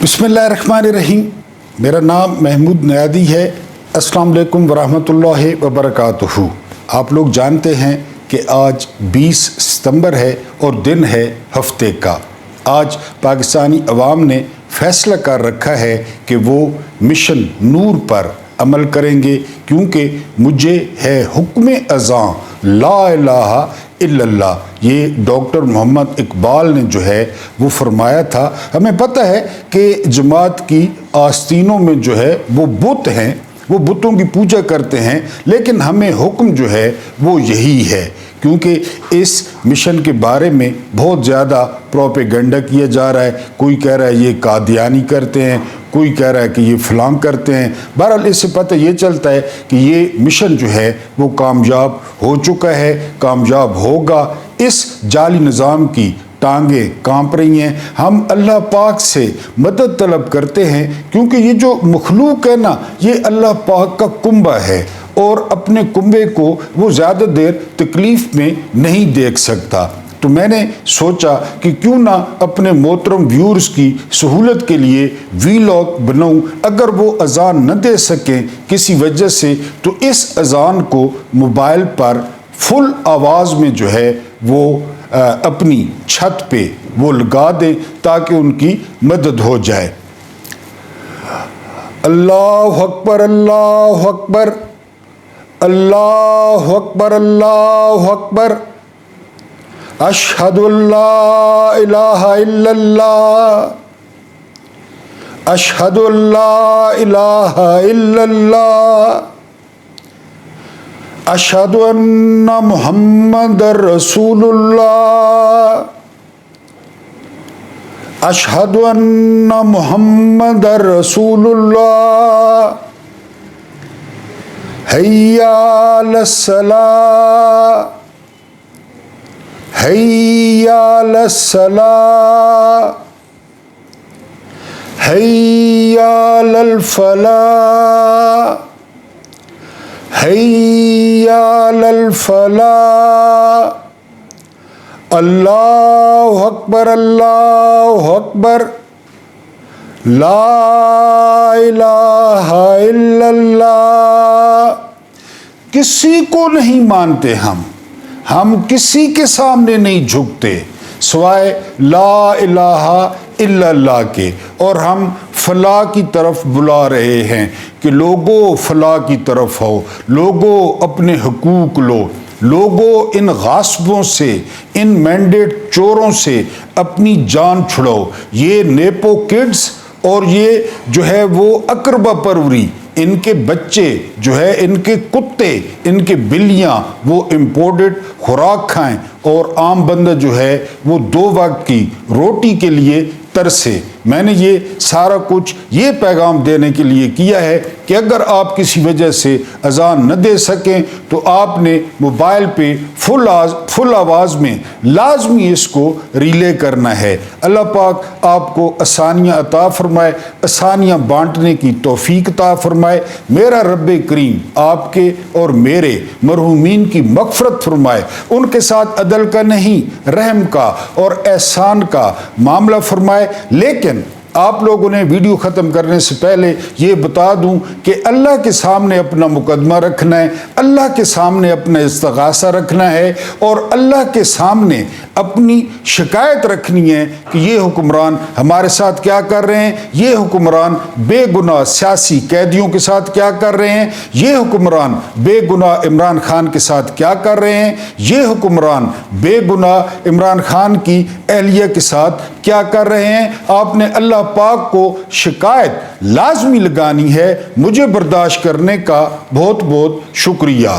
बिस्मिल्लाहिर्रहमानिर्रहीम। मेरा नाम महमूद नयादी है। अस्सलाम वालेकुम वरहमतुल्लाहि वबरकातुहू। आप लोग जानते हैं कि आज 20 सितंबर है और दिन है हफ्ते का। आज पाकिस्तानी अवाम ने फैसला कर रखा है कि वो मिशन नूर पर अमल करेंगे, क्योंकि मुझे है हुक्म अज़ां ला इलाहा इल्लल्लाह। ये डॉक्टर मोहम्मद इकबाल ने जो है वो फरमाया था। हमें पता है कि जमात की आस्तीनों में जो है वो बुत हैं, वो बुतों की पूजा करते हैं, लेकिन हमें हुक्म जो है वो यही है, क्योंकि इस मिशन के बारे में बहुत ज़्यादा प्रोपेगेंडा किया जा रहा है। कोई कह रहा है ये कादियानी करते हैं, कोई कह रहा है कि ये फलां करते हैं। बहरहाल इससे पता ये चलता है कि ये मिशन जो है वो कामयाब हो चुका है, कामयाब होगा। इस जाली निज़ाम की टांगें कांप रही हैं। हम अल्लाह पाक से मदद तलब करते हैं, क्योंकि ये जो मखलूक है ना, ये अल्लाह पाक का कुंबा है और अपने कुंबे को वो ज़्यादा देर तकलीफ़ में नहीं देख सकता। तो मैंने सोचा कि क्यों ना अपने मोहतरम व्यूअर्स की सहूलत के लिए वीलॉग बनाऊं। अगर वो अज़ान न दे सकें किसी वजह से, तो इस अज़ान को मोबाइल पर फुल आवाज़ में जो है वो अपनी छत पे वो लगा दें, ताकि उनकी मदद हो जाए। अल्लाहु अकबर, अल्लाहु अकबर, अल्लाहु अकबर, अल्लाहु अकबर। अशहदु अल्ला इलाहा इल्लल्लाह, अशहदु अल्ला इलाहा इल्लल्लाह, अशहदु अन्ना मुहम्मदर रसूलुल्लाह, अशहदु अन्ना मुहम्मदर रसूलुल्लाह। हय्या अलस्सलाह, हय्या अलस्सलाह, हय्या अलफलाह, हय्या अलफलाह। अल्लाहु अकबर, अल्लाहु अकबर, ला इलाहा इल्लल्लाह। किसी को नहीं मानते हम किसी के सामने नहीं झुकते सिवाय ला इलाहा इल्लल्लाह के। और हम फलाह की तरफ बुला रहे हैं कि लोगों फलाह की तरफ हो, लोगों अपने हुकूक लो, लोगों इन गास्बों से, इन मैंडेट चोरों से अपनी जान छुड़ाओ। ये नेपो किड्स और ये जो है वो अकरबा परवरी, इनके बच्चे जो है, इनके कुत्ते, इनके बिल्लियाँ वो इम्पोर्टेड खुराक खाएं और आम बंदा जो है वो 2 वक्त की रोटी के लिए तरसे। मैंने ये सारा कुछ ये पैगाम देने के लिए किया है कि अगर आप किसी वजह से अज़ान न दे सकें, तो आपने मोबाइल पे फुल आवाज़ में लाजमी इसको रिले करना है। अल्लाह पाक आपको आसानियाँ अता फरमाए, आसानियाँ बांटने की तौफीक अता फरमाए। मेरा रब्बे करीम आपके और मेरे मरहूमीन की मग़फ़िरत फरमाए। उनके साथ अदल का नहीं, रहम का और एहसान का मामला फरमाए। लेकिन आप लोगों ने वीडियो ख़त्म करने से पहले ये बता दूं कि अल्लाह के सामने अपना मुकदमा रखना है, अल्लाह के सामने अपना इस्तिग़ासा रखना है और अल्लाह के सामने अपनी शिकायत रखनी है कि ये हुक्मरान हमारे साथ क्या कर रहे हैं, ये हुक्मरान बेगुनाह सियासी कैदियों के साथ क्या कर रहे हैं, ये हुक्मरान बेगुनाह इमरान खान के साथ क्या कर रहे हैं, ये हुक्मरान बेगुनाह इमरान खान की अहलिया के साथ क्या कर रहे हैं। आपने अल्लाह पाक को शिकायत लाजमी लगानी है। मुझे बर्दाश्त करने का बहुत बहुत शुक्रिया।